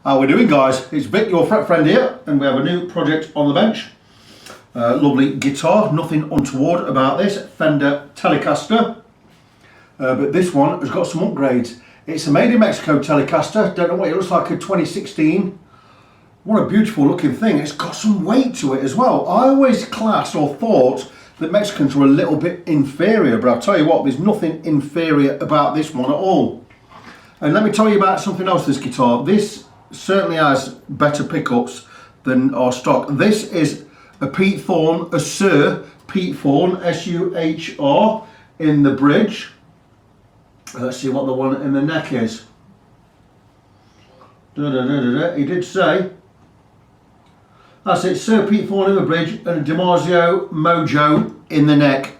How we doing, guys? It's Vic, your fret friend here, and we have a new project on the bench. Lovely guitar, nothing untoward about this, Fender Telecaster. But this one has got some upgrades. It's a made in Mexico Telecaster, don't know what it looks like, a 2016. What a beautiful looking thing. It's got some weight to it as well. I always classed or thought that Mexicans were a little bit inferior, but I'll tell you what, there's nothing inferior about this one at all. And let me tell you about something else, this guitar. This certainly has better pickups than our stock. This is a Pete Thorn Suhr, Pete Thorn, S-U-H-R, in the bridge. Let's see what the one in the neck is. He did say, that's it, Suhr Pete Thorn in the bridge and a Dimarzio Mojo in the neck.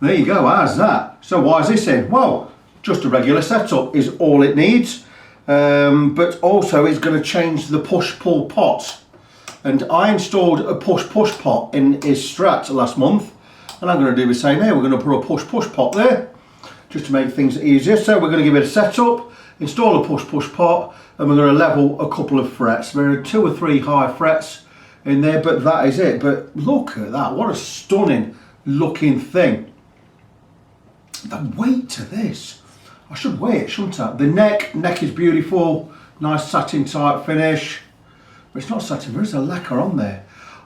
There you go, how's that? So why is this in? Well, just a regular setup is all it needs. But also it's going to change the push-pull pot, and I installed a push-push pot in his Strat last month, and I'm going to do the same here. We're going to put a push-push pot there just to make things easier. So we're going to give it a setup, install a push-push pot, and we're going to level a couple of frets. There are 2 or 3 high frets in there, but that is it. But look at that, what a stunning looking thing. The weight to this, I should weigh it, shouldn't I? The neck is beautiful, nice satin type finish. But it's not satin, there is a lacquer on there.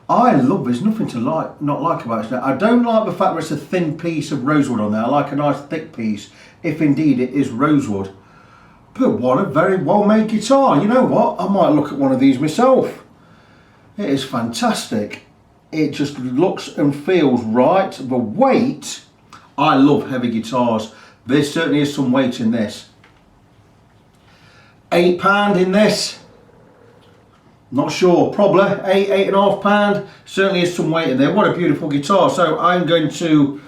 I love, there's nothing to not like about it. I don't like the fact that it's a thin piece of rosewood on there. I like a nice thick piece, if indeed it is rosewood. But what a very well made guitar. You know what, I might look at one of these myself. It is fantastic. It just looks and feels right. The weight, I love heavy guitars. There certainly is some weight in this. £8 in this. Not sure, probably £8.5. Certainly is some weight in there. What a beautiful guitar. So I'm going to,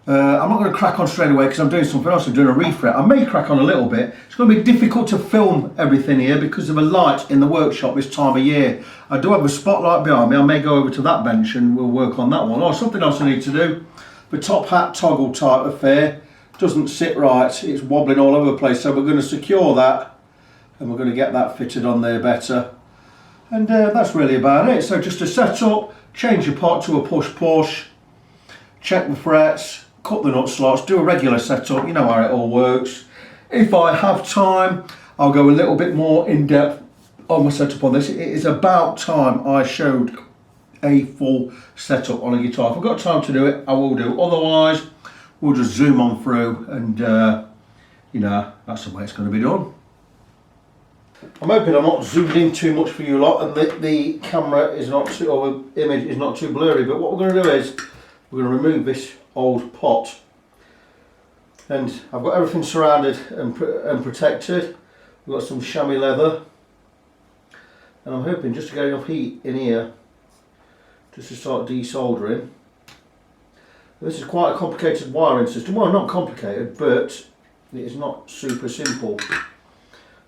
I'm not going to crack on straight away because I'm doing something else. I'm doing a refret. I may crack on a little bit. It's going to be difficult to film everything here because of the light in the workshop this time of year. I do have a spotlight behind me. I may go over to that bench and we'll work on that one. Or something else I need to do. The top hat toggle type affair doesn't sit right, it's wobbling all over the place, so we're going to secure that and we're going to get that fitted on there better, and that's really about it. So just a setup, change your pot to a push-push, check the frets, cut the nut slots, do a regular setup. You know how it all works. If I have time, I'll go a little bit more in depth on my setup on this. It is about time I showed a full setup on a guitar. If I've got time to do it, I will do. Otherwise, we'll just zoom on through and, you know, that's the way it's going to be done. I'm hoping I'm not zoomed in too much for you lot and the camera is not too, or the image is not too blurry, but what we're going to do is we're going to remove this old pot, and I've got everything surrounded and protected. We've got some chamois leather, and I'm hoping just to get enough heat in here just to start desoldering. This is quite a complicated wiring system. Well, not complicated, but it is not super simple.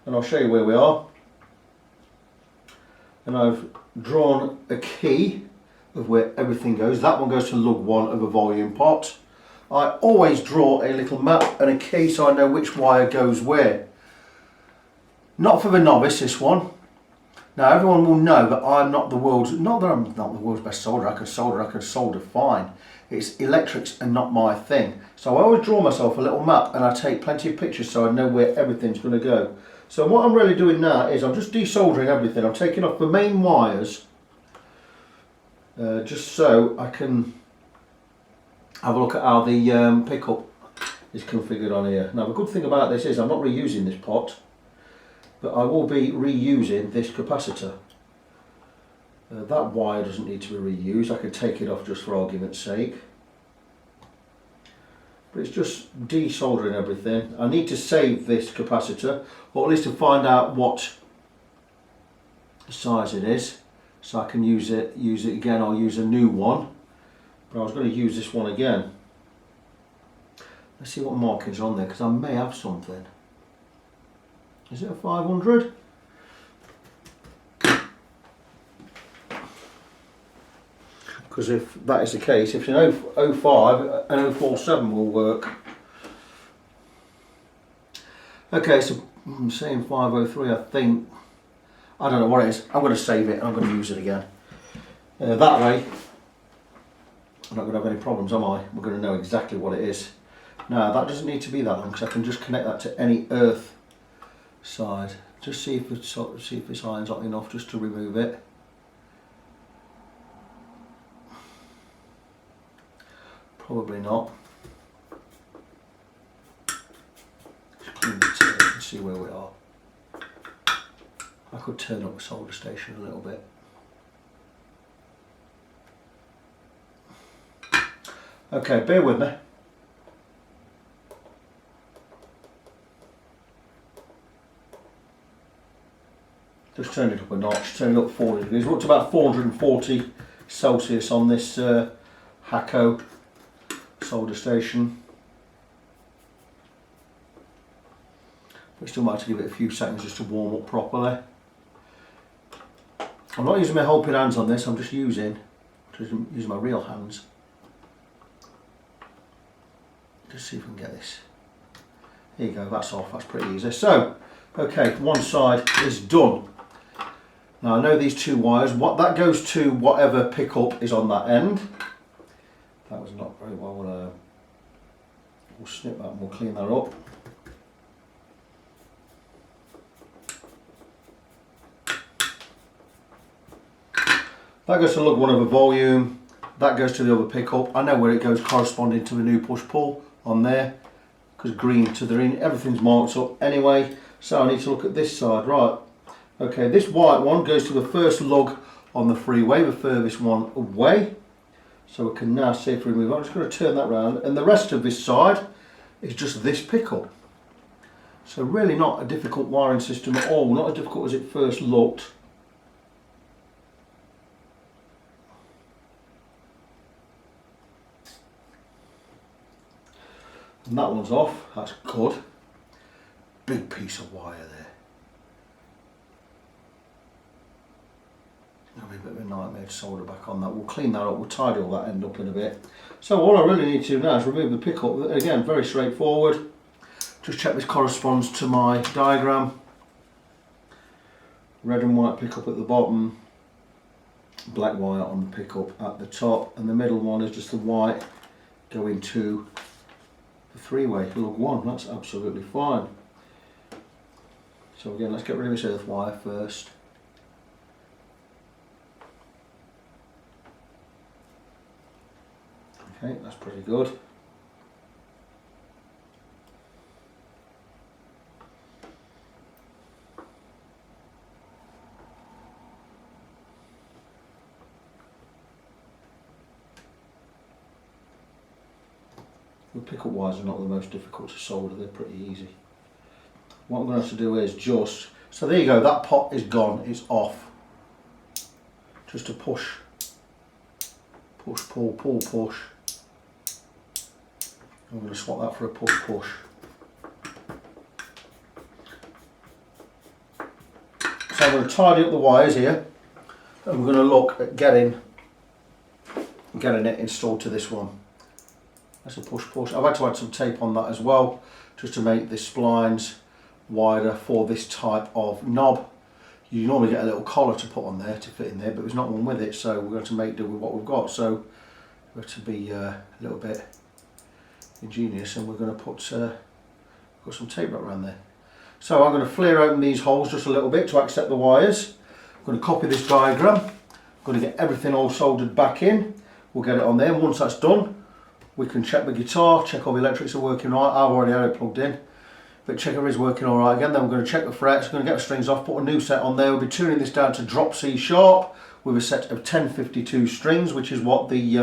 And I'll show you where we are. And I've drawn a key of where everything goes. That one goes to lug 1 of a volume pot. I always draw a little map and a key so I know which wire goes where. Not for the novice, this one. Now everyone will know that I'm not the world's, not that I'm not the world's best solderer. I can solder fine. It's electrics and not my thing. So I always draw myself a little map and I take plenty of pictures so I know where everything's going to go. So what I'm really doing now is I'm just desoldering everything. I'm taking off the main wires just so I can have a look at how the pickup is configured on here. Now the good thing about this is I'm not reusing this pot, but I will be reusing this capacitor. That wire doesn't need to be reused. I could take it off just for argument's sake. But it's just desoldering everything. I need to save this capacitor, or at least to find out what size it is, so I can use it again. I'll use a new one, but I was going to use this one again. Let's see what markings are on there, because I may have something. Is it a 500? Because if that is the case, if it's an 05, an 047 will work. Okay, so I'm saying 503, I think. I don't know what it is. I'm going to save it and I'm going to use it again. That way, I'm not going to have any problems, am I? We're going to know exactly what it is. Now, that doesn't need to be that long because I can just connect that to any earth side. Just see if this iron's hot enough just to remove it. Probably not. Just clean the tip and see where we are. I could turn up the solder station a little bit. Okay, bear with me. Just turn it up a notch, turn it up 40 degrees. We're up to about 440 Celsius on this Hakko solder station. We still might have to give it a few seconds just to warm up properly. I'm not using my helping hands on this, I'm just using my real hands. Just see if we can get this. There you go, that's off, that's pretty easy. So, okay, one side is done. Now I know these two wires, what that goes to whatever pickup is on that end. That was not very well, we'll snip that and we'll clean that up. That goes to lug 1 over volume, that goes to the other pickup. I know where it goes corresponding to the new push-pull on there, because green to the green, everything's marked up anyway. So I need to look at this side, right. Okay, this white one goes to the first lug on the freeway, the furthest one away. So we can now see if we move on. I'm just going to turn that round, and the rest of this side is just this pickup. So really not a difficult wiring system at all, not as difficult as it first looked. And that one's off, that's good. Big piece of wire there. That'll be a bit of a nightmare to solder back on that. We'll clean that up, we'll tidy all that end up in a bit. So all I really need to do now is remove the pickup. Again, very straightforward. Just check this corresponds to my diagram. Red and white pickup at the bottom, black wire on the pickup at the top, and the middle one is just the white going to the three-way, lug 1, that's absolutely fine. So again, let's get rid of this earth wire first. Okay, that's pretty good. The pickup wires are not the most difficult to solder, they're pretty easy. What I'm going to have to do is just, so there you go, that pot is gone, it's off. Just to push, push, pull, pull, push. I'm going to swap that for a push, push. So I'm going to tidy up the wires here, and we're going to look at getting it installed to this one. That's a push push. I've had to add some tape on that as well, just to make the splines wider for this type of knob. You normally get a little collar to put on there to fit in there, but there's not one with it, so we're going to make do with what we've got. So we're to be a little bit ingenious, and we're going to put got some tape right around there. So I'm going to flare open these holes just a little bit to accept the wires. I'm going to copy this diagram. I'm going to get everything all soldered back in. We'll get it on there, and once that's done, we can check the guitar, check all the electrics are working right. I've already had it plugged in, but check everything's working all right again. Then we're going to check the frets, we're going to get the strings off, put a new set on there. We'll be tuning this down to drop C sharp with a set of 1052 strings, which is what the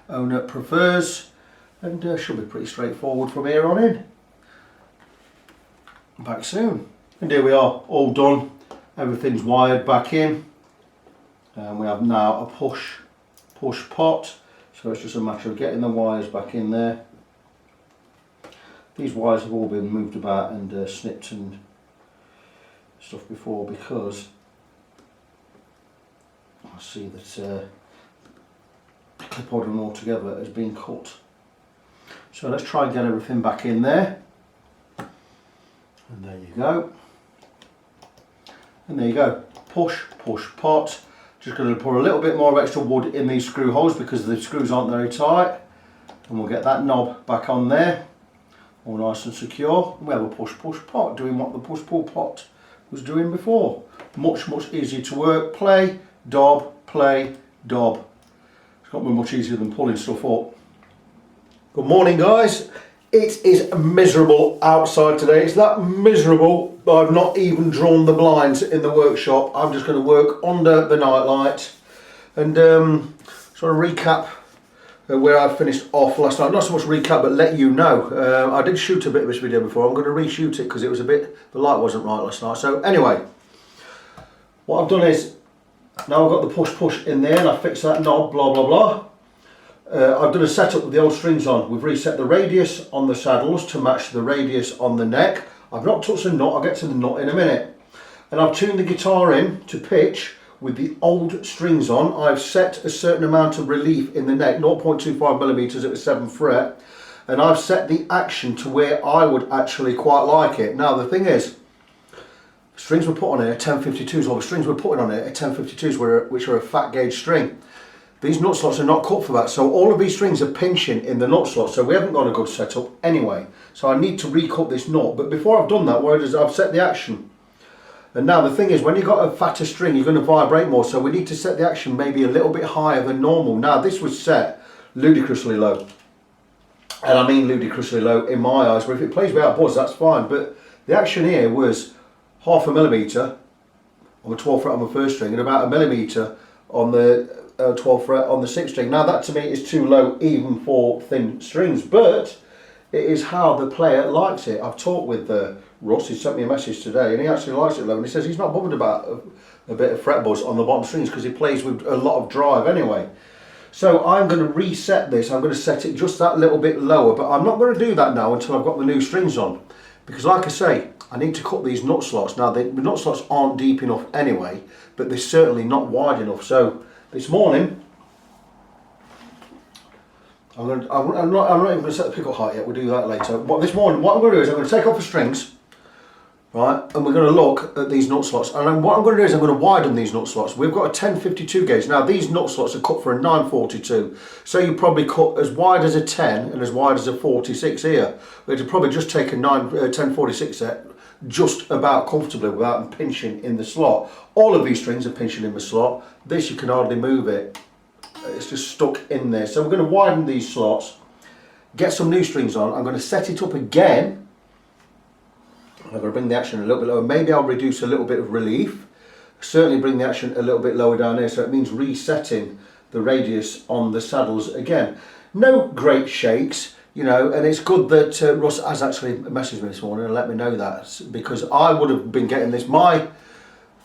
owner prefers, and should be pretty straightforward from here on in. Back soon. And here we are, all done. Everything's wired back in, and we have now a push pot. So it's just a matter of getting the wires back in there. These wires have all been moved about and snipped and stuff before, because I see that the clip holding them all together has been cut. So let's try and get everything back in there. And there you go. And there you go. push, push, pot. Just going to put a little bit more of extra wood in these screw holes because the screws aren't very tight. And we'll get that knob back on there, all nice and secure. We have a push, push, pot, doing what the push, pull, pot was doing before. Much, much easier to work. Play, dob, play, dob. It's not been much easier than pulling stuff up. Good morning, guys. It is miserable outside today. It's that miserable that I've not even drawn the blinds in the workshop. I'm just going to work under the night light and sort of recap where I finished off last night. Not so much recap, but let you know. I did shoot a bit of this video before. I'm going to reshoot it because it was a bit, the light wasn't right last night. So anyway, what I've done is, now I've got the push push in there and I've fixed that knob, blah blah blah. I've done a setup with the old strings on. We've reset the radius on the saddles to match the radius on the neck. I've not touched the nut, I'll get to the nut in a minute. And I've tuned the guitar in to pitch with the old strings on. I've set a certain amount of relief in the neck, 0.25mm at the 7th fret. And I've set the action to where I would actually quite like it. Now the thing is, strings were put on here, 1052s, or the strings we're putting on here are 1052s, which are a fat gauge string. These nut slots are not cut for that, so all of these strings are pinching in the nut slot, so we haven't got a good setup anyway. So I need to recut this nut, but before I've done that, what I do is I've set the action. And now the thing is, when you've got a fatter string, you're going to vibrate more, so we need to set the action maybe a little bit higher than normal. Now this was set ludicrously low, and I mean ludicrously low in my eyes, but if it plays without buzz, that's fine. But the action here was 0.5 millimetre on the 12th fret on the first string, and about 1 millimetre on the 12th fret on the 6th string. Now that to me is too low even for thin strings, but it is how the player likes it. I've talked with Russ, he sent me a message today and he actually likes it low, and he says he's not bothered about a bit of fret buzz on the bottom strings because he plays with a lot of drive anyway. So I'm going to reset this. I'm going to set it just that little bit lower, but I'm not going to do that now until I've got the new strings on, because like I say, I need to cut these nut slots. Now the nut slots aren't deep enough anyway, but they're certainly not wide enough. So this morning, I'm not even going to set the pickle height yet, we'll do that later. But this morning, what I'm going to do is I'm going to take off the strings, right, and we're going to look at these nut slots. And what I'm going to do is I'm going to widen these nut slots. We've got a 1052 gauge. Now these nut slots are cut for a 942, so you probably cut as wide as a 10 and as wide as a 46 here. It'd probably just take a 1046 set just about comfortably without them pinching in the slot. All of these strings are pinching in the slot. This you can hardly move it. It's just stuck in there. So we're going to widen these slots, get some new strings on. I'm going to set it up again. I'm going to bring the action a little bit lower. Maybe I'll reduce a little bit of relief. Certainly bring the action a little bit lower down here, so it means resetting the radius on the saddles again. No great shakes, you know, and it's good that Russ has actually messaged me this morning and let me know that, because I would have been getting this, my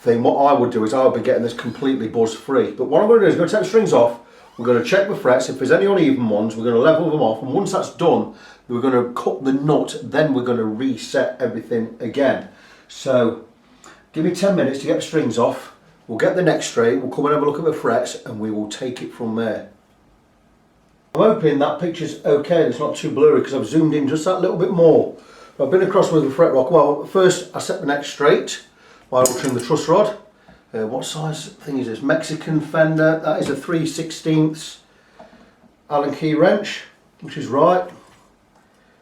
thing, what I would do is I would be getting this completely buzz free. But what I'm going to do is I'm going to take the strings off, we're going to check the frets, if there's any uneven ones we're going to level them off, and once that's done we're going to cut the nut, then we're going to reset everything again. So give me 10 minutes to get the strings off, we'll get the neck straight, we'll come and have a look at the frets, and we will take it from there. I'm hoping that picture's okay, it's not too blurry because I've zoomed in just that little bit more. I've been across with the fret rock. Well, first I set the neck straight by altering the truss rod. What size thing is this? Mexican Fender, that is a 3/16 Allen key wrench, which is right.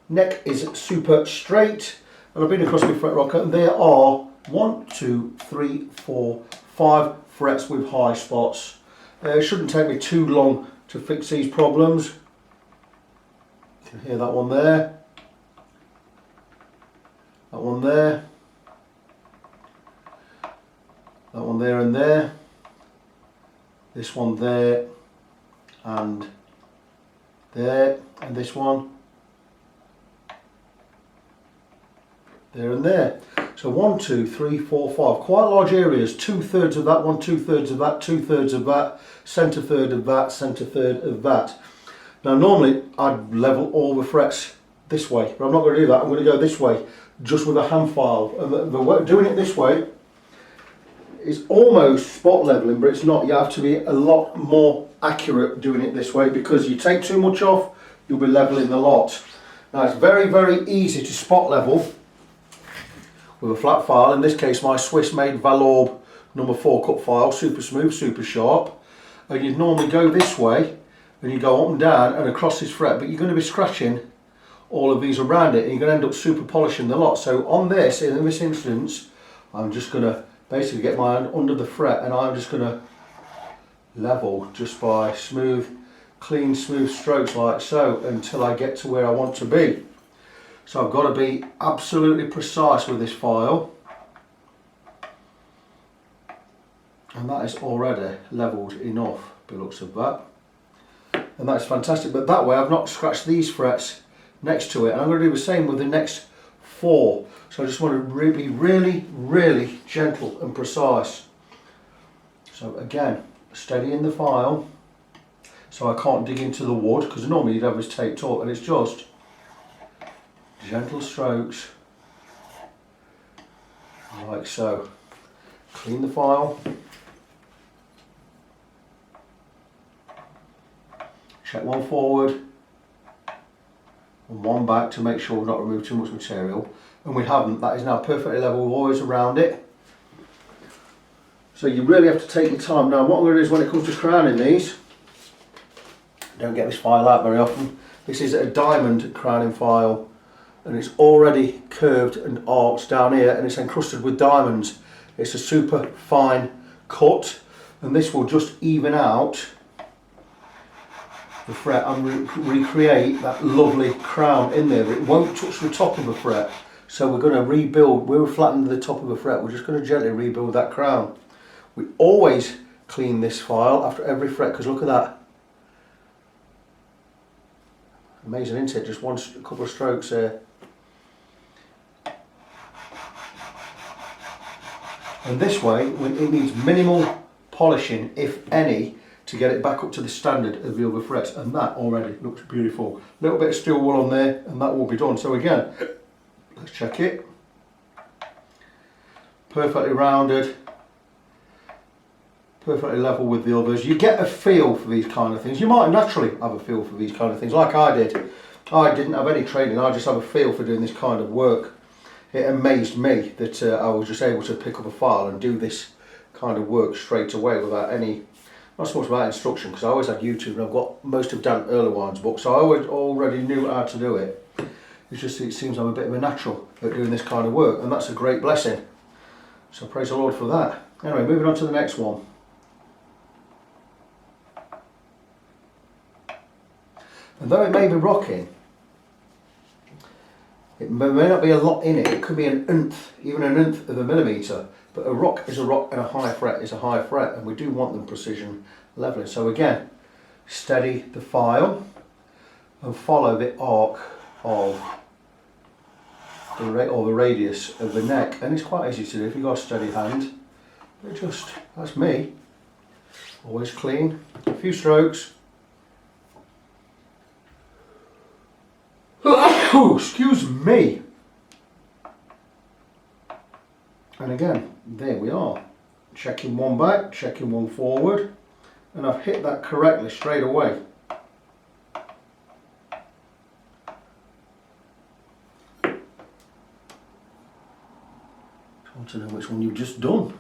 Neck is super straight, and I've been across with fret rocker, and there are 1, 2, 3, 4, 5 frets with high spots. It shouldn't take me too long to fix these problems. You can hear that one there, that one there, that one there and there, this one there, and this one there and there. So 1, 2, 3, 4, 5, quite large areas, 2/3 of that one, 2/3 of that, 2/3 of that, centre third of that, centre third of that. Now normally I'd level all the frets this way, but I'm not going to do that. I'm going to go this way, just with a hand file. And the way doing it this way is almost spot leveling, but it's not. You have to be a lot more accurate doing it this way, because you take too much off, you'll be leveling the lot. Now it's very, very easy to spot level with a flat file. In this case, my Swiss made Valorbe number 4 cut file, super smooth, super sharp. And you'd normally go this way and you go up and down and across this fret, but you're going to be scratching all of these around it and you're going to end up super polishing the lot. So on this, in this instance, I'm just going to basically get my hand under the fret and I'm just going to level just by smooth, clean, smooth strokes like so until I get to where I want to be. So I've got to be absolutely precise with this file. And that is already levelled enough by the looks of that. And that's fantastic, but that way I've not scratched these frets next to it. And I'm going to do the same with the next 4. So I just want to be really, really gentle and precise. So again, steady in the file so I can't dig into the wood, because normally you'd have this taped up, and it's just gentle strokes like so. Clean the file. Check one forward and one back to make sure we've not removed too much material, and we haven't. That is now perfectly level, always around it. So you really have to take your time. Now what I'm going to do is, when it comes to crowning these, I don't get this file out very often. This is a diamond crowning file and it's already curved and arched down here and it's encrusted with diamonds. It's a super fine cut and this will just even out the fret and recreate that lovely crown in there. It won't touch the top of the fret, so we're going to rebuild. We're flattened the top of the fret, we're just going to gently rebuild that crown. We always clean this file after every fret, because look at that. Amazing, isn't it? Just a couple of strokes there. And this way, it needs minimal polishing, if any, to get it back up to the standard of the other frets, and that already looks beautiful. A little bit of steel wool on there and that will be done. So again, let's check it. Perfectly rounded, perfectly level with the others. You get a feel for these kind of things. You might naturally have a feel for these kind of things, like I did. I didn't have any training, I just have a feel for doing this kind of work. It amazed me that I was just able to pick up a file and do this kind of work straight away without any, not so much about instruction, because I always had YouTube and I've got most of Dan Erlewine's books, so I already knew how to do it. It's just, it seems I'm a bit of a natural at doing this kind of work, and that's a great blessing. So praise the Lord for that. Anyway, moving on to the next one. And though it may be rocking, it may not be a lot in it. It could be an nth, even an nth of a millimetre. But a rock is a rock and a high fret is a high fret, and we do want them precision levelling. So again, steady the file and follow the arc of the radius of the neck. And it's quite easy to do if you've got a steady hand. But just, that's me. Always clean. A few strokes. Oh, excuse me. And again, there we are. Checking one back, checking one forward, and I've hit that correctly straight away. I want to know which one you've just done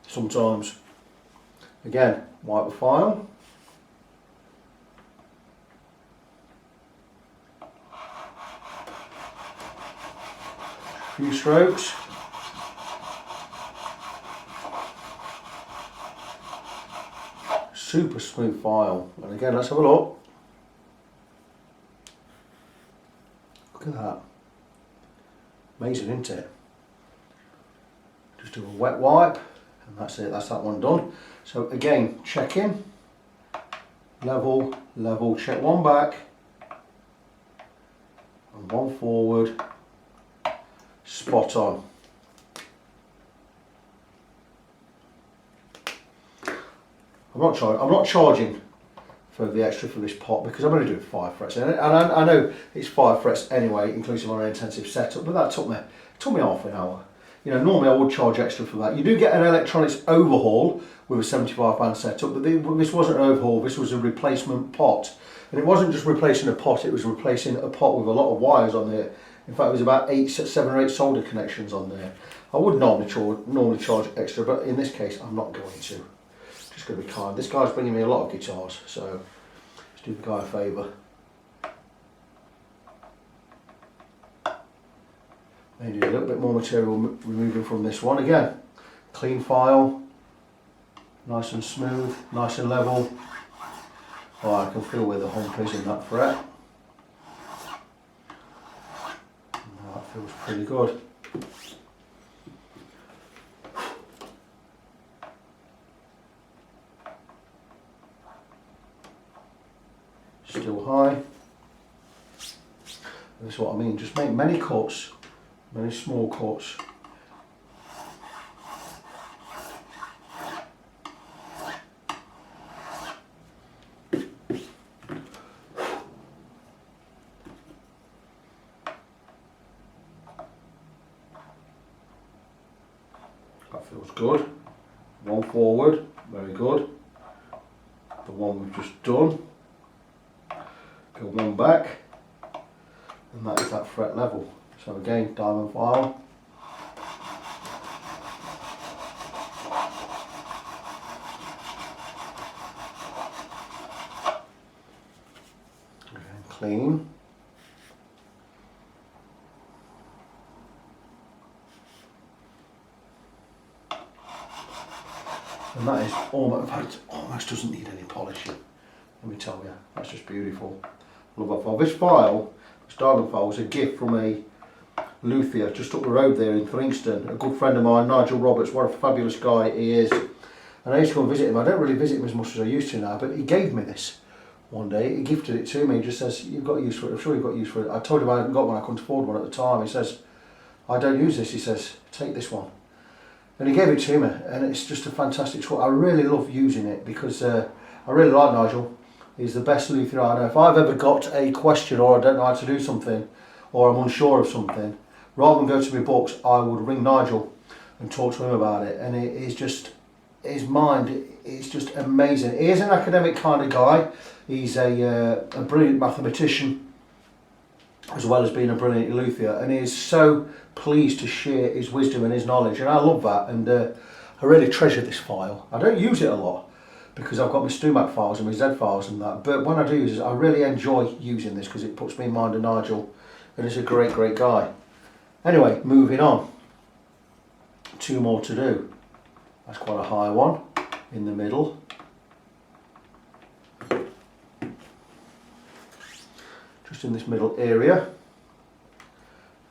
sometimes. Again, wipe the file. Few strokes. Super smooth file, and again, let's have a look. Look at that. Amazing, isn't it? Just do a wet wipe, and that's it, that's that one done. So again, check in, level, level, check one back, and one forward. Spot on. I'm not charging for the extra for this pot, because I'm only doing 5 frets in it, and I know it's 5 frets anyway, inclusive of an intensive setup. But that took me half an hour. You know, normally I would charge extra for that. You do get an electronics overhaul with a 75 band setup, but this wasn't an overhaul. This was a replacement pot, and it wasn't just replacing a pot. It was replacing a pot with a lot of wires on there. In fact, it was about 7 or 8 solder connections on there. I would normally charge extra, but in this case, I'm not going to. Just going to be kind. This guy's bringing me a lot of guitars, so let's do the guy a favour. Maybe a little bit more material removing from this one. Again, clean file, nice and smooth, nice and level. Oh, I can feel where the hump is in that fret. Oh, that feels pretty good. Still high. That's what I mean, just make many cuts, many small cuts. That feels good. One forward, very good. The one we've just done. Go one back, and that is that fret level. So again, diamond file. Again, clean. And that is almost, in fact, almost doesn't need any polishing. Let me tell you, that's just beautiful. Love that file. This file, this diamond file, was a gift from a luthier just up the road there in Thringston. A good friend of mine, Nigel Roberts, what a fabulous guy he is. And I used to go and visit him. I don't really visit him as much as I used to now, but he gave me this one day. He gifted it to me. He just says, you've got use for it. I'm sure you've got use for it. I told him I hadn't got one, I couldn't afford one at the time. He says, I don't use this. He says, take this one. And he gave it to me, and it's just a fantastic tool. I really love using it because I really like Nigel. He's the best luthier I know. If I've ever got a question or I don't know how to do something or I'm unsure of something, rather than go to my books, I would ring Nigel and talk to him about it. And it is just, his mind is just amazing. He is an academic kind of guy. He's a brilliant mathematician as well as being a brilliant luthier, and he is so pleased to share his wisdom and his knowledge, and I love that. And I really treasure this file. I don't use it a lot because I've got my StuMac files and my Z files and that, but when I do use it, I really enjoy using this because it puts me in mind of Nigel, and he's a great guy. Anyway, moving on. 2 more to do. That's quite a high one in the middle. Just in this middle area.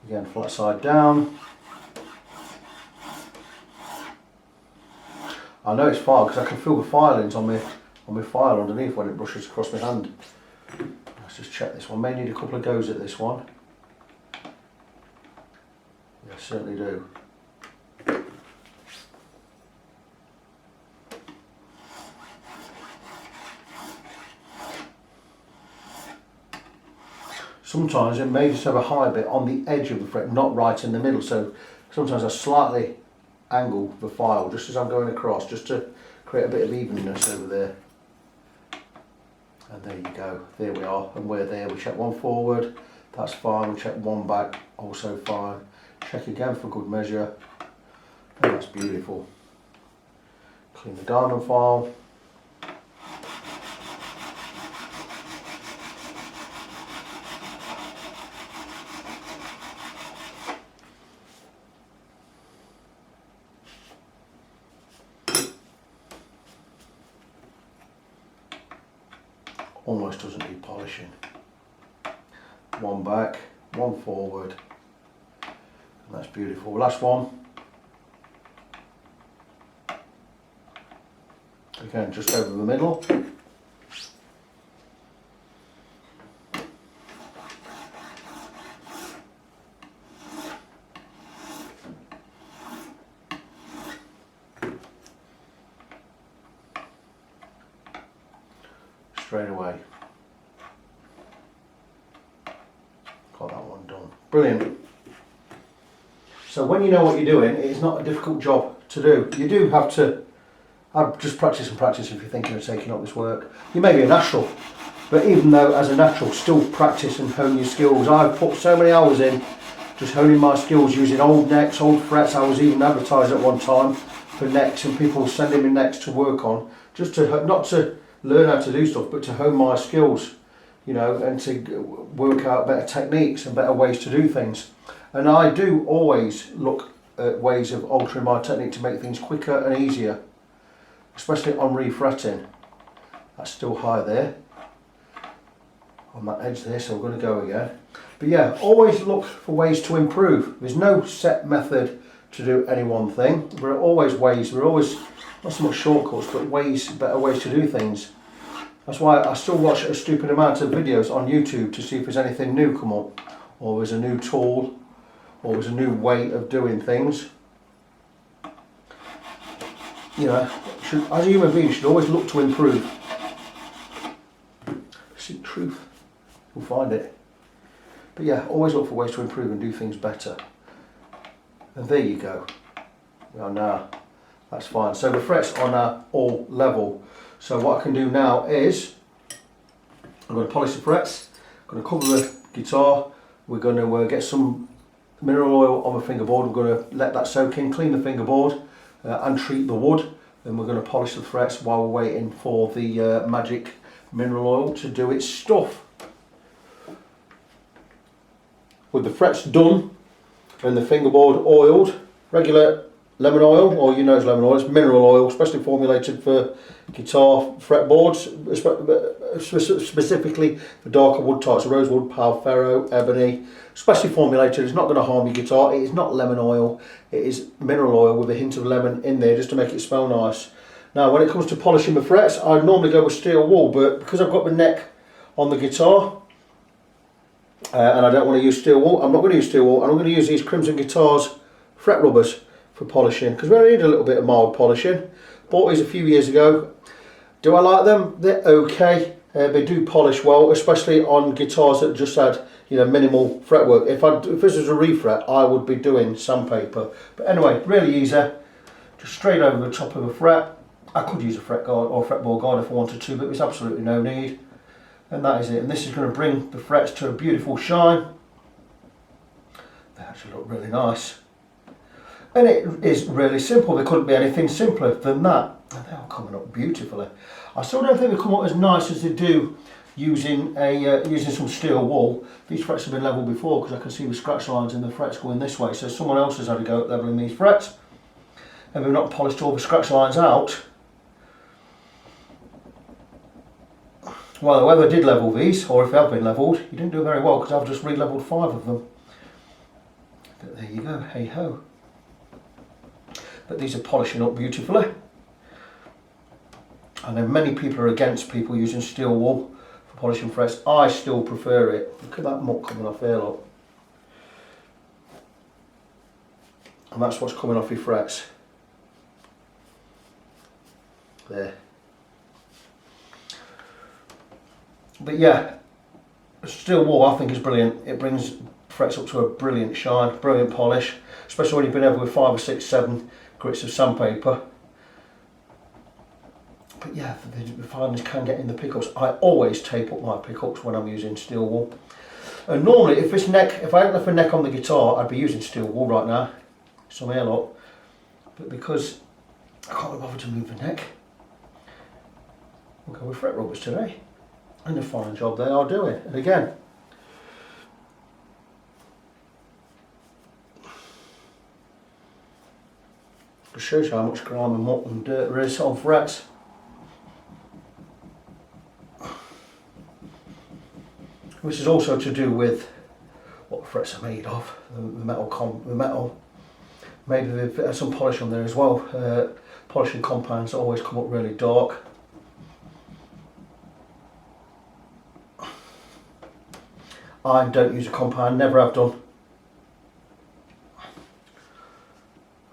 Again, flat side down. I know it's file because I can feel the filings on my file underneath when it brushes across my hand. Let's just check this one. May need a couple of goes at this one. Yeah, certainly do. Sometimes it may just have a high bit on the edge of the fret, not right in the middle. So sometimes I slightly angle the file just as I'm going across, just to create a bit of evenness over there. And there you go, there we are, and we're there. We check one forward, that's fine. We check one back, also fine. Check again for good measure, and that's beautiful. Clean the diamond file. Almost doesn't need polishing. One back, one forward, and that's beautiful. Last one. Again, just over the middle. Straight away. Got that one done. Brilliant. So when you know what you're doing, it's not a difficult job to do. You do have to just practice and practice if you're thinking of taking up this work. You may be a natural, but even though as a natural, still practice and hone your skills. I've put so many hours in just honing my skills using old necks, old frets. I was even advertised at one time for necks, and people sending me necks to work on, just to not to learn how to do stuff, but to hone my skills, you know, and to work out better techniques and better ways to do things. And I do always look at ways of altering my technique to make things quicker and easier, especially on refretting. That's still high there on that edge there, so we're going to go again. But yeah, always look for ways to improve. There's no set method to do any one thing. There are always ways, there are always not so much shortcuts, but ways, better ways to do things. That's why I still watch a stupid amount of videos on YouTube to see if there's anything new come up, or there's a new tool, or there's a new way of doing things. You know, as a human being, you should always look to improve. Seek truth, you'll find it. But yeah, always look for ways to improve and do things better. And there you go. We are now. That's fine. So the frets are now all level. So what I can do now is, I'm going to polish the frets, I'm going to cover the guitar, we're going to get some mineral oil on the fingerboard, we're going to let that soak in, clean the fingerboard and treat the wood, and we're going to polish the frets while we're waiting for the magic mineral oil to do its stuff. With the frets done and the fingerboard oiled, regular lemon oil, or you know it's lemon oil, it's mineral oil, specially formulated for guitar fretboards, specifically for darker wood types, rosewood, pal, ferro, ebony, specially formulated. It's not going to harm your guitar. It is not lemon oil, it is mineral oil with a hint of lemon in there just to make it smell nice. Now when it comes to polishing the frets, I normally go with steel wool, but because I've got the neck on the guitar and I don't want to use steel wool, I'm not going to use steel wool, and I'm going to use these Crimson Guitars fret rubbers for polishing, because we only need a little bit of mild polishing. Bought these a few years ago. Do I like them? They're okay. They do polish well, especially on guitars that just had, you know, minimal fretwork. If this was a refret, I would be doing sandpaper. But anyway, really easy. Just straight over the top of the fret. I could use a fret guard or fretboard guard if I wanted to, but there's absolutely no need. And that is it. And this is going to bring the frets to a beautiful shine. They actually look really nice. And it is really simple. There couldn't be anything simpler than that. And they are coming up beautifully. I still don't think they come up as nice as they do using some steel wool. These frets have been leveled before, because I can see the scratch lines in the frets going this way. So someone else has had a go at leveling these frets, and we've not polished all the scratch lines out. Well, whoever did level these, or if they have been levelled, you didn't do very well, because I've just re-levelled 5 of them. But there you go, hey ho. But these are polishing up beautifully. And then many people are against people using steel wool for polishing frets. I still prefer it. Look at that muck coming off here, look. And that's what's coming off your frets. There. But yeah, steel wool I think is brilliant. It brings frets up to a brilliant shine, brilliant polish, especially when you've been over with 5 or 6, 7 grits of sandpaper. But yeah, the fineness can get in the pickups. I always tape up my pickups when I'm using steel wool. And normally, if I hadn't left a neck on the guitar, I'd be using steel wool right now. Some here, look. But because I can't be bothered to move the neck, we'll go with fret rubbers today. And a fine job they are doing. And again, it shows you how much grime and muck and dirt there is on frets. This is also to do with what the frets are made of, the metal. Maybe they've had some polish on there as well. Polishing compounds always come up really dark. I don't use a compound, never have done.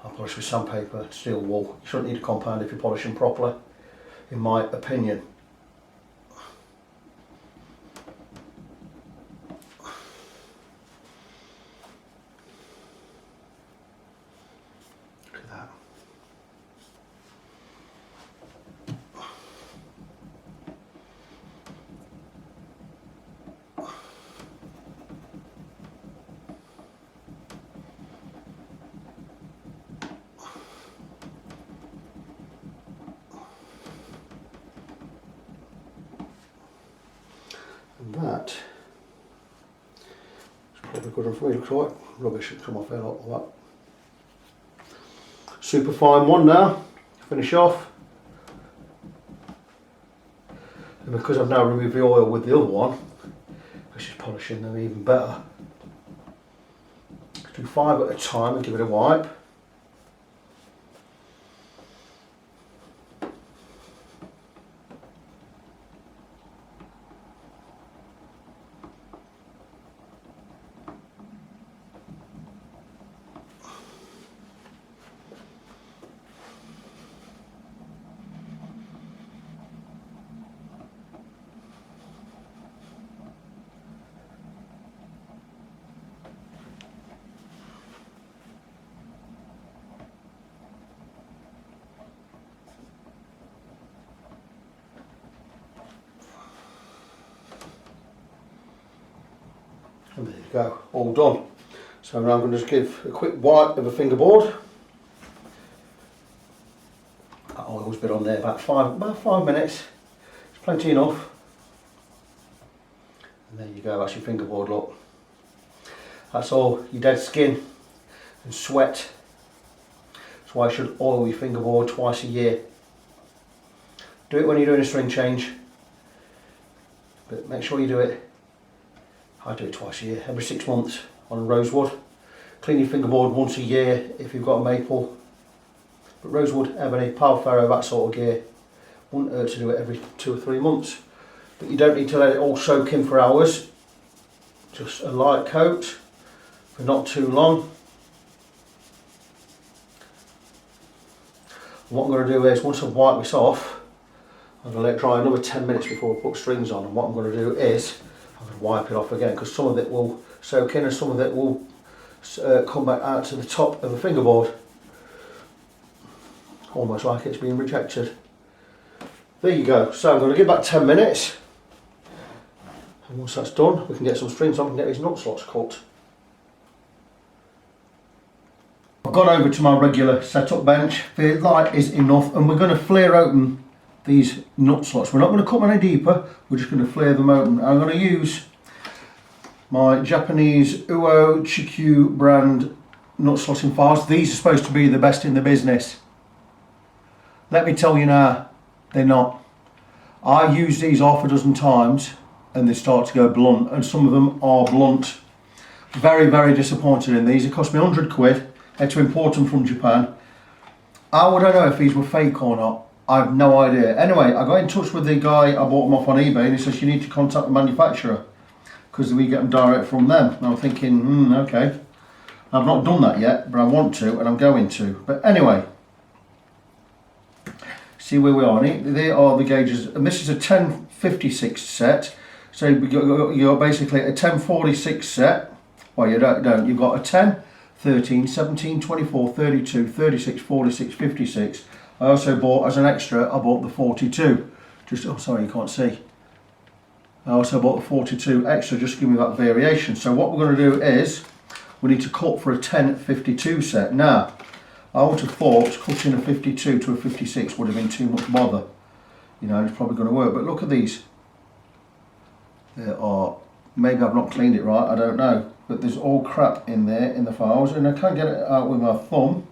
I polish with sandpaper, steel wool. You shouldn't need a compound if you're polishing properly, in my opinion. Look at that. And that is probably good enough for me. Looks like rubbish should come off there like that. Super fine one now, finish off. And because I've now removed the oil with the other one, this is polishing them even better. Do 5 at a time and give it a wipe. And there you go, all done. So now I'm going to just give a quick wipe of a fingerboard. That oil's been on there about five minutes. It's plenty enough. And there you go, that's your fingerboard look. That's all your dead skin and sweat. That's why you should oil your fingerboard twice a year. Do it when you're doing a string change, but make sure you do it. I do it twice a year, every 6 months on rosewood. Clean your fingerboard once a year if you've got a maple. But rosewood, ebony, pal ferro, that sort of gear, wouldn't hurt to do it every 2 or 3 months. But you don't need to let it all soak in for hours. Just a light coat for not too long. And what I'm going to do is, once I've wiped this off, I'm going to let it dry another 10 minutes before I put strings on. And what I'm going to do is, I'm going to wipe it off again, because some of it will soak in and some of it will come back out to the top of the fingerboard. Almost like it's been rejected. There you go. So I'm going to give that 10 minutes. And once that's done, we can get some strings on and get these nut slots cut. I've gone over to my regular setup bench. The light is enough, and we're going to flare open these nut slots. We're not going to cut them any deeper, we're just going to flare them open. I'm going to use my Japanese Uo Chikyu brand nut slotting files. These are supposed to be the best in the business. Let me tell you now, they're not. I use these half a dozen times and they start to go blunt, and some of them are blunt. Very, very disappointed in these. It cost me 100 quid. I had to import them from Japan. I don't know if these were fake or not. I have no idea. Anyway, I got in touch with the guy, I bought them off on eBay, and he says you need to contact the manufacturer because we get them direct from them. And I'm thinking, okay. I've not done that yet, but I want to, and I'm going to. But anyway, see where we are. They are the gauges, and this is a 1056 set. So you got basically a 1046 set. Well, you don't. You've got a 10, 13, 17, 24, 32, 36, 46, 56. I also bought, as an extra, I bought the 42. Oh sorry, you can't see. I also bought the 42 extra, just to give me that variation. So what we're going to do is, we need to cut for a 1052 set. Now, I would have thought cutting a 52 to a 56 would have been too much bother. You know, it's probably going to work, but look at these. There are, maybe I've not cleaned it right, I don't know. But there's all crap in there, in the files, and I can't get it out with my thumb.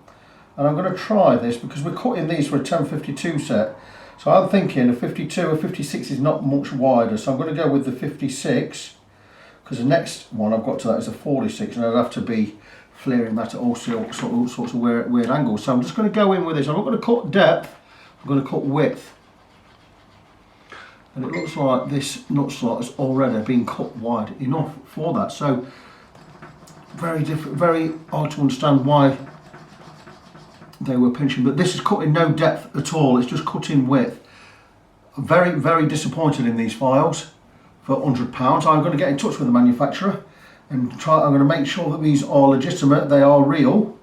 And I'm going to try this because we're cutting these for a 1052 set. So I'm thinking a 52 or 56 is not much wider. So I'm going to go with the 56 because the next one I've got to that is a 46, and I'd have to be flaring that at all sorts of weird angles. So I'm just going to go in with this. I'm not going to cut depth, I'm going to cut width. And it looks like this nut slot has already been cut wide enough for that. So very different, very hard to understand why they were pinching, but this is cutting no depth at all, it's just cutting width. Very, very disappointed in these files for £100. I'm going to get in touch with the manufacturer and I'm going to make sure that these are legitimate, they are real,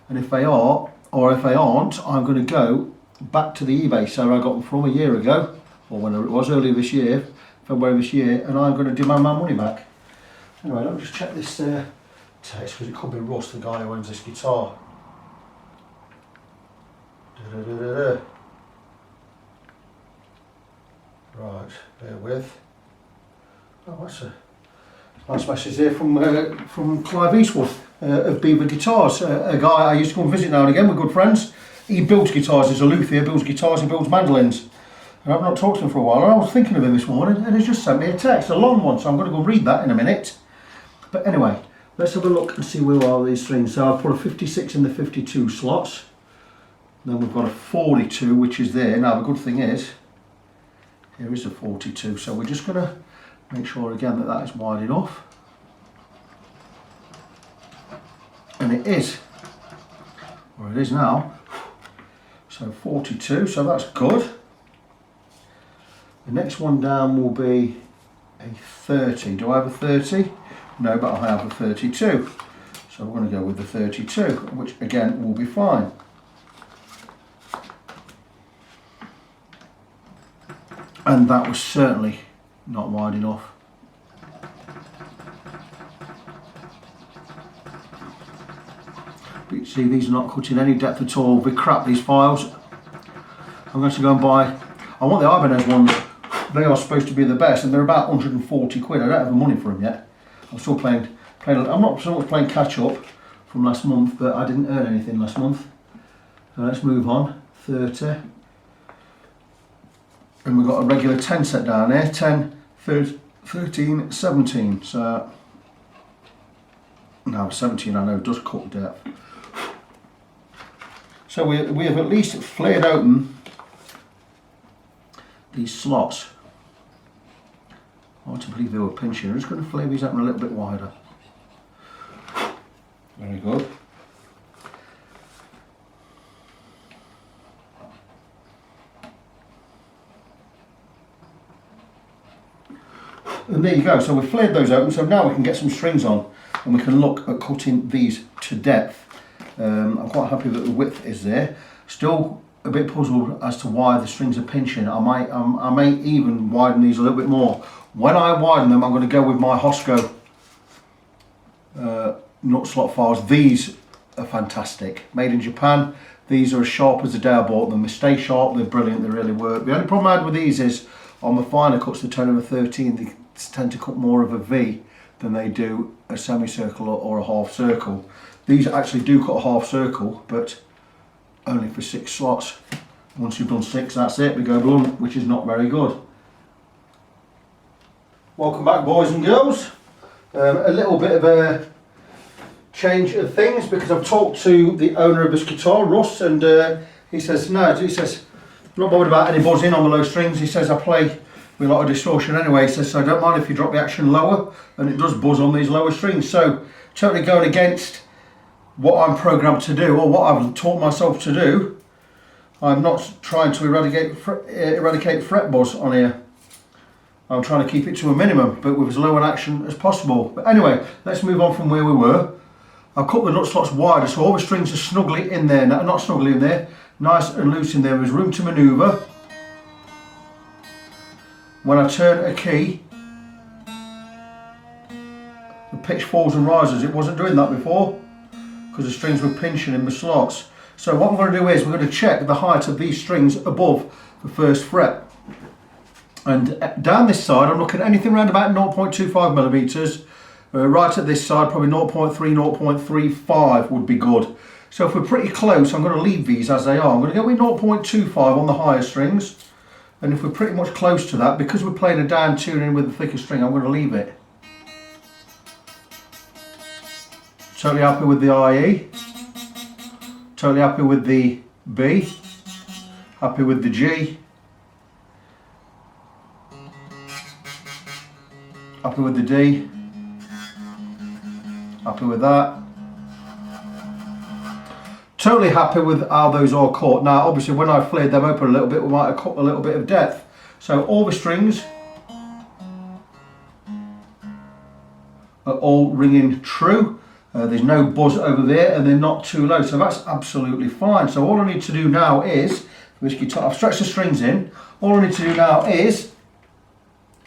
and if they are, or if they aren't, I'm going to go back to the eBay seller I got them from a year ago, or whenever it was, earlier this year, February this year, and I'm going to demand my money back. Anyway, let me just check this test, because it could be Russ, the guy who owns this guitar. Right, bear with. Oh, that's a nice message there from Clive Eastwood of Beaver Guitars, a guy I used to go and visit now and again. We're good friends. He builds guitars, he's a luthier, builds guitars, he builds mandolins. And I've not talked to him for a while, and I was thinking of him this morning, and he's just sent me a text, a long one, so I'm going to go read that in a minute. But anyway, let's have a look and see where are these strings. So I've put a 56 in the 52 slots. Then we've got a 42, which is there. Now the good thing is, here is a 42, so we're just going to make sure again that that is wide enough. And it is, or it is now. So 42, so that's good. The next one down will be a 30. Do I have a 30? No, but I have a 32. So we're going to go with the 32, which again will be fine. And that was certainly not wide enough. But you see, these are not cutting any depth at all. We crap these files. I'm going to go and buy, I want the Ibanez ones. They are supposed to be the best, and they're about 140 quid. I don't have the money for them yet. I'm still playing. I'm not so much playing catch up from last month, but I didn't earn anything last month. So let's move on. 30. And we've got a regular 10 set down there. 10, 13, 17. So now 17 I know does cut depth. So we have at least flared open these slots. I want to believe they were pinching. I'm just going to flare these open a little bit wider. Very good. And there you go. So we've flared those open. So now we can get some strings on, and we can look at cutting these to depth. I'm quite happy that the width is there. Still a bit puzzled as to why the strings are pinching. I may even widen these a little bit more. When I widen them, I'm going to go with my Hosco nut slot files. These are fantastic. Made in Japan. These are as sharp as the day I bought them. They stay sharp, they're brilliant, they really work. The only problem I had with these is on the finer cuts, the 10 over 13, they tend to cut more of a V than they do a semicircle or a half circle. These actually do cut a half circle, but only for 6 slots. Once you've done 6, that's it, we go blunt, which is not very good. Welcome back, boys and girls. A little bit of a change of things, because I've talked to the owner of this guitar, Russ, and he says, no, he says, I'm not bothered about any buzzing on the low strings. He says, I play with a lot of distortion anyway. He says, so I don't mind if you drop the action lower, and it does buzz on these lower strings. So totally going against what I'm programmed to do, or what I've taught myself to do. I'm not trying to eradicate fret buzz on here. I'm trying to keep it to a minimum, but with as low an action as possible. But anyway, let's move on from where we were. I've cut the nut slots wider, so all the strings are snugly in there, not snugly in there, nice and loose in there. There's room to manoeuvre. When I turn a key, the pitch falls and rises. It wasn't doing that before, because the strings were pinching in the slots. So what I'm going to do is we're going to check the height of these strings above the first fret. And down this side I'm looking at anything around about 0.25 millimeters. Right at this side probably 0.3, 0.35 would be good. So if we're pretty close, I'm going to leave these as they are. I'm going to go with 0.25 on the higher strings. And if we're pretty much close to that, because we're playing a down tuning with a thicker string, I'm going to leave it. Totally happy with the IE. Totally happy with the B. Happy with the G. Happy with the D. Happy with that. Totally happy with how those are cut. Now obviously when I flared them open a little bit, we might have cut a little bit of depth. So all the strings are all ringing true. There's no buzz over there, and they're not too low, so that's absolutely fine. So all I need to do now is, this guitar, I've stretched the strings in, all I need to do now is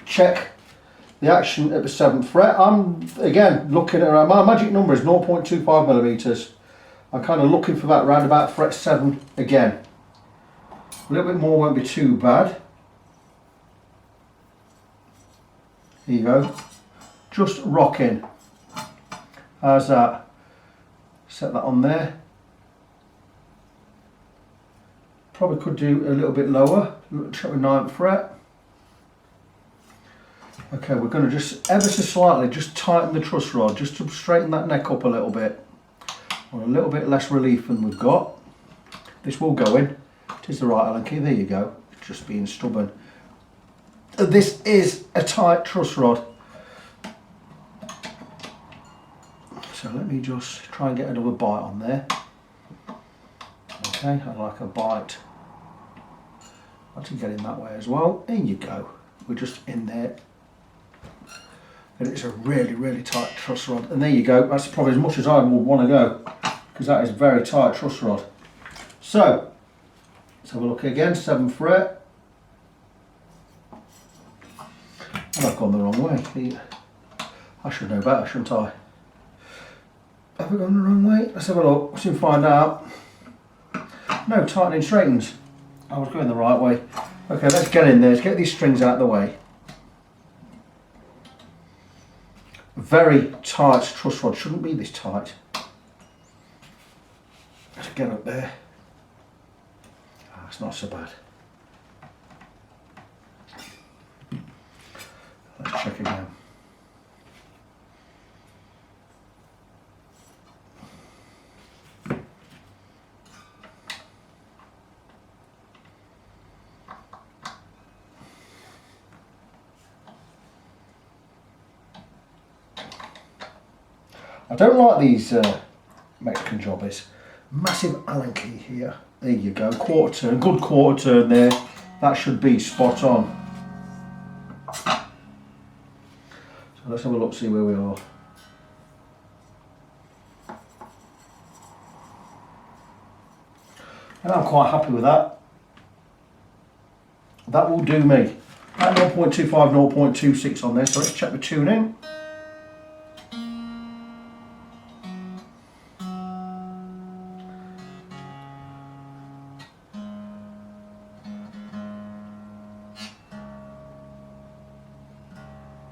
check the action at the 7th fret. I'm again looking at, my magic number is 0.25 millimeters. I'm kind of looking for that round about fret 7 again. A little bit more won't be too bad. There you go. Just rocking. How's that? Set that on there. Probably could do a little bit lower. Check with 9th fret. Okay, we're going to just ever so slightly just tighten the truss rod, just to straighten that neck up a little bit. Or a little bit less relief than we've got. This will go in. It is the right Allen key. There you go. Just being stubborn. This is a tight truss rod. So let me just try and get another bite on there. Okay, I like a bite. I can get in that way as well. There you go. We're just in there. And it's a really, really tight truss rod. And there you go. That's probably as much as I would want to go, because that is a very tight truss rod. So, let's have a look again. 7th fret. And I've gone the wrong way. I should know better, shouldn't I? Have we gone the wrong way? Let's have a look. We'll soon find out. No, tightening strings. I was going the right way. Okay, let's get in there. Let's get these strings out of the way. Very tight truss rod. Shouldn't be this tight. Let's get up there. It's not so bad. Let's check again. I don't like these Mexican jobbies. Massive Allen key here. There you go, quarter turn, good quarter turn there. That should be spot on. So let's have a look, see where we are. And I'm quite happy with that. That will do me. At 0.25, 0.26 on this, so let's check the tuning.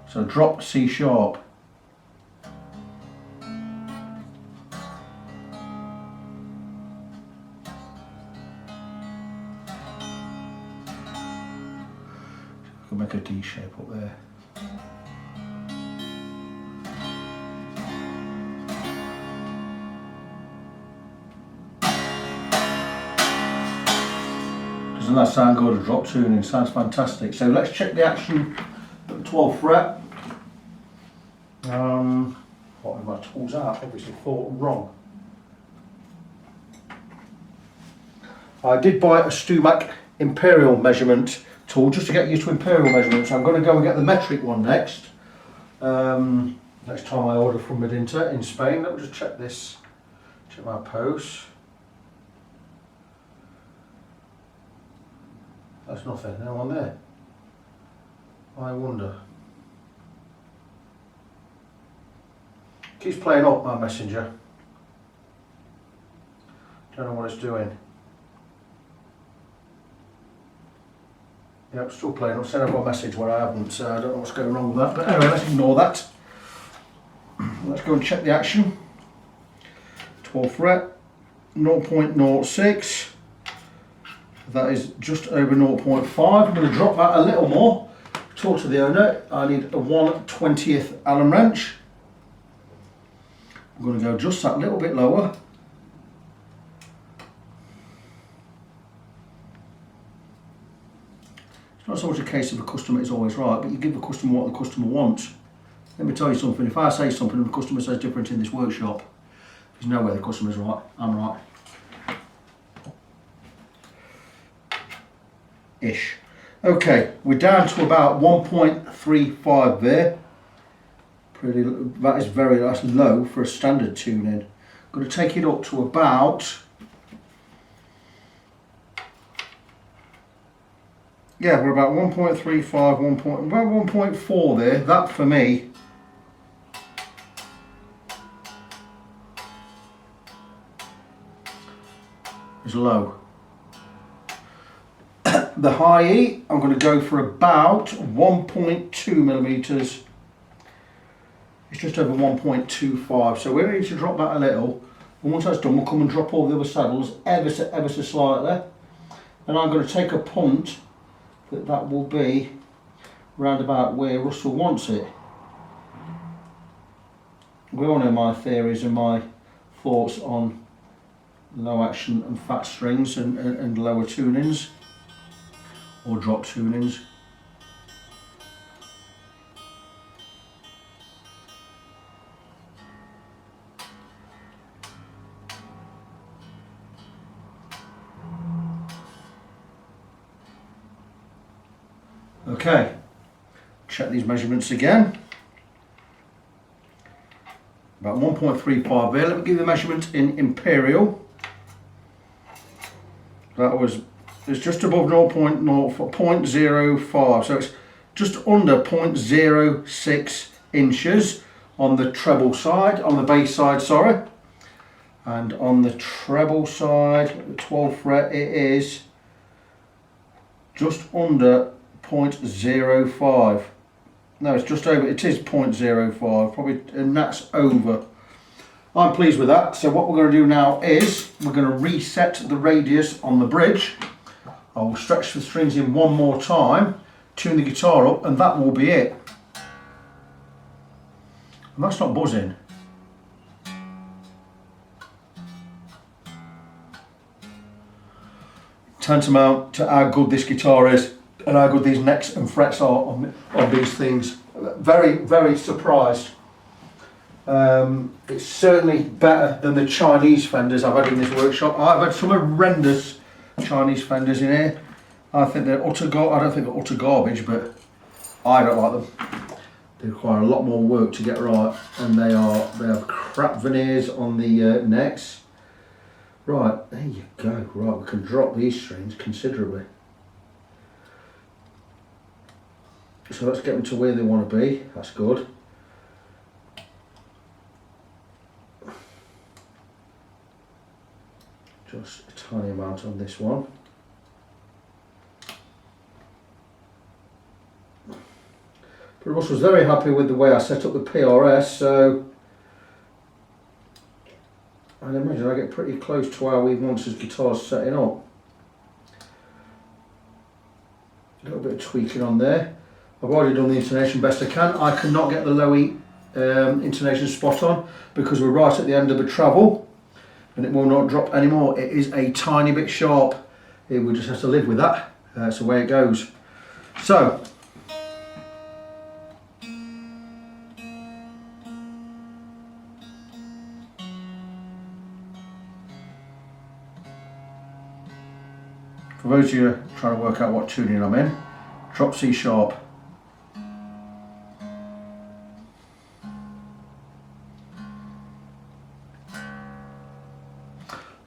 So drop C sharp. I can make a D shape up there. Doesn't that sound good? A drop tuning sounds fantastic. So let's check the action at the 12th fret. What are my tools out? Obviously thought wrong. I did buy a Stumac Imperial measurement tool just to get used to Imperial measurements. I'm going to go and get the metric one next. Next time I order from Medinta in Spain. Let me just check this. Check my post. That's nothing. No one there. I wonder. Keeps playing up, my messenger. Don't know what it's doing. Yep, still playing up. Sent over a message where I haven't, so I don't know what's going wrong with that. But anyway, let's ignore that. Let's go and check the action. 12th fret, 0.06. That is just over 0.5. I'm going to drop that a little more. Talk to the owner. I need a 1/20th Allen wrench. I'm going to go just that little bit lower. It's not so much a case of the customer is always right, but you give the customer what the customer wants. Let me tell you something, if I say something and the customer says different in this workshop, there's no way the customer's right, I'm right. Ish. Okay, we're down to about 1.35 there. That's low for a standard tuning. I'm going to take it up to about, yeah, we're about 1.35, about 1.4 there. That for me is low. the high E, I'm going to go for about 1.2 millimeters. It's just over 1.25, so we need to drop that a little. And once that's done, we'll come and drop all the other saddles ever so slightly. And I'm going to take a punt that will be round about where Russell wants it. We all know my theories and my thoughts on low action and fat strings and lower tunings or drop tunings. Okay, check these measurements again. About 1.35 there. Let me give you the measurement in imperial. It's just above 0.05, so it's just under 0.06 inches on the treble side, on the bass side, sorry. And on the treble side, the 12th fret, it is just under 0.05. No, it's just over, it is 0.05, probably, and that's over. I'm pleased with that. So what we're going to do now is we're going to reset the radius on the bridge. I will stretch the strings in one more time, tune the guitar up, and that will be it. And that's not buzzing. Tantamount to how good this guitar is and how good these necks and frets are on these things. Very, very surprised. It's certainly better than the Chinese Fenders I've had in this workshop. I've had some horrendous Chinese Fenders in here. I think they're I don't think they're utter garbage, but I don't like them. They require a lot more work to get right, and they have crap veneers on the necks. Right, there you go. Right, we can drop these strings considerably. So let's get them to where they want to be. That's good. Just a tiny amount on this one. But Russ was very happy with the way I set up the PRS, so I'd imagine I get pretty close to how he wants his guitars setting up. A little bit of tweaking on there. I've already done the intonation best I can. I cannot get the low E intonation spot on because we're right at the end of the treble and it will not drop anymore. It is a tiny bit sharp. We just have to live with that. That's the way it goes. So, for those of you trying to work out what tuning I'm in, drop C sharp.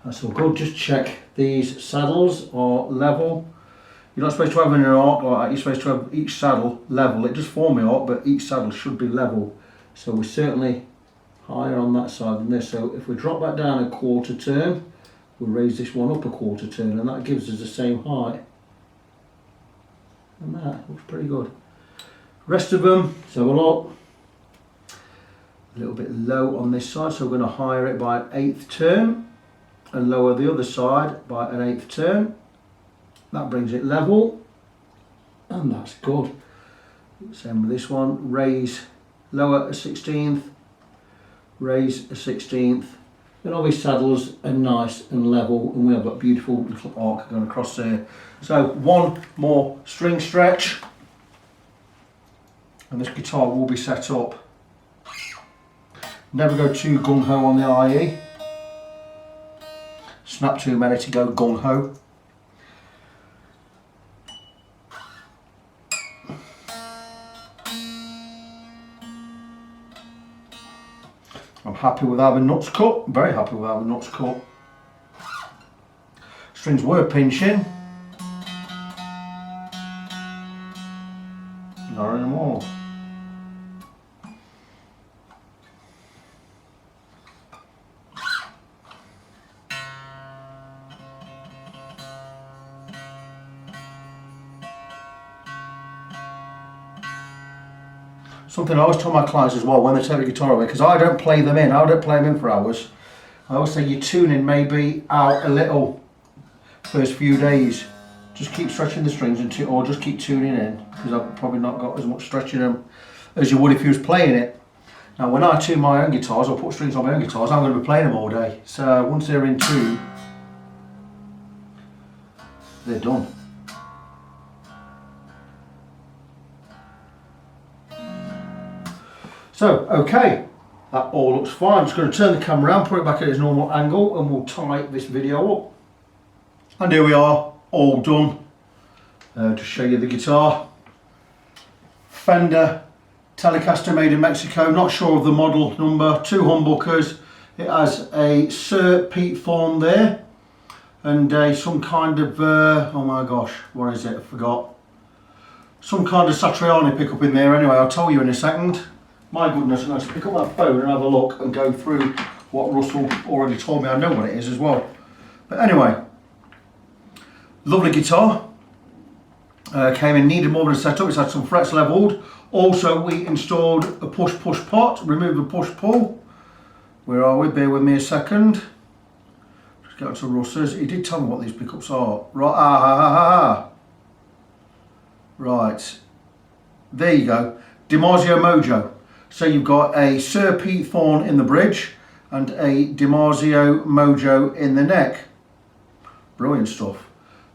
That's all good. Just check these saddles are level. You're not supposed to have an arc like that. You're supposed to have each saddle level. It does form the arc, but each saddle should be level. So we're certainly higher on that side than this. So if we drop that down a quarter turn, we'll raise this one up a quarter turn, and that gives us the same height. And that looks pretty good. Rest of them, so a lot. A little bit low on this side, so we're going to higher it by an 1/8 turn and lower the other side by an 1/8 turn. That brings it level, and that's good. Same with this one. Raise, lower a 1/16, raise a 1/16. And all these saddles are nice and level, and we have that beautiful little arc going across there. So one more string stretch, and this guitar will be set up. Never go too gung-ho on the IE. Snap too many to go gung-ho. I'm happy with how the nuts cut, very happy with how the nuts cut. Strings were pinching. Not anymore. Something I always tell my clients as well when they take the guitar away, because I don't play them in. I don't play them in for hours. I always say your tuning may be out a little first few days. Just keep stretching the strings or just keep tuning in, because I've probably not got as much stretching them as you would if you was playing it. Now when I tune my own guitars or put strings on my own guitars, I'm going to be playing them all day. So once they're in tune, they're done. So, okay, that all looks fine. I'm just going to turn the camera around, put it back at its normal angle, and we'll tie this video up. And here we are, all done. To show you the guitar. Fender Telecaster made in Mexico, not sure of the model number, 2 humbuckers. It has a Sir Pete Thorn there, and some kind of, oh my gosh, what is it, I forgot. Some kind of Satriani pickup in there anyway, I'll tell you in a second. My goodness, I'm going to pick up my phone and have a look and go through what Russell already told me. I know what it is as well. But anyway, lovely guitar. Came in, needed more than a setup. It's had some frets levelled. Also, we installed a push-push pot, remove the push-pull. Where are we? Bear with me a second. Just get on to Russ's. He did tell me what these pickups are. Right, right. There you go. Dimarzio Mojo. So you've got a Sir Pete Thorn in the bridge and a Dimarzio Mojo in the neck. Brilliant stuff.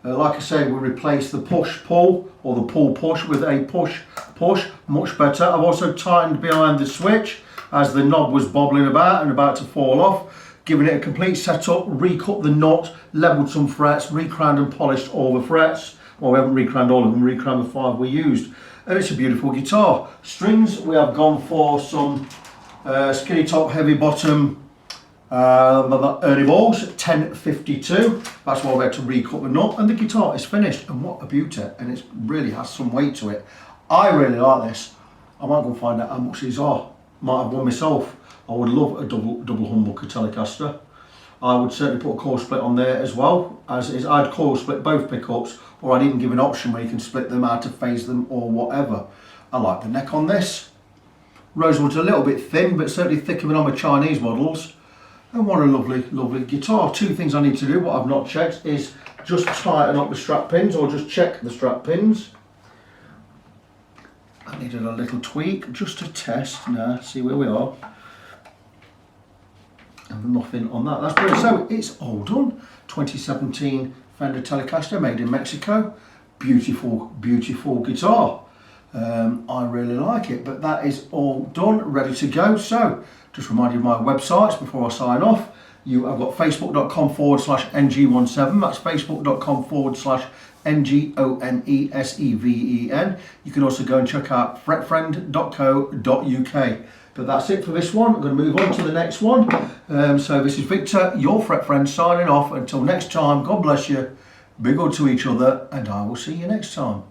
Like I said, we replaced the push-pull or the pull-push with a push-push. Much better. I've also tightened behind the switch as the knob was bobbling about and about to fall off. Given it a complete setup, recut the nut, levelled some frets, recrowned and polished all the frets. Well, we haven't recrowned all of them, recrowned the 5 we used. And it's a beautiful guitar. Strings, we have gone for some skinny top, heavy bottom Ernie balls, 1052. That's why we had to recut the nut, and the guitar is finished. And what a beauty! And it really has some weight to it. I really like this. I might go and find out how much these are. Might have one myself. I would love a double humbucker Telecaster. I would certainly put a coil split on there as well, as is. I'd coil split both pickups, or I'd even give an option where you can split them out to phase them or whatever. I like the neck on this. Rosewood's a little bit thin, but certainly thicker than on my Chinese models. And what a lovely, lovely guitar. 2 things I need to do, what I've not checked, is just tighten up the strap pins, or just check the strap pins. I needed a little tweak just to test. Now, see where we are. And nothing on that. That's brilliant. So it's all done. 2017 Fender Telecaster made in Mexico. Beautiful, beautiful guitar. I really like it. But that is all done, ready to go. So just remind you of my websites before I sign off. I've got facebook.com/ng17. That's facebook.com/NGONESEVEN. You can also go and check out fretfriend.co.uk. But that's it for this one. I'm going to move on to the next one. So this is Victor, your fret friend, signing off. Until next time, God bless you. Be good to each other, and I will see you next time.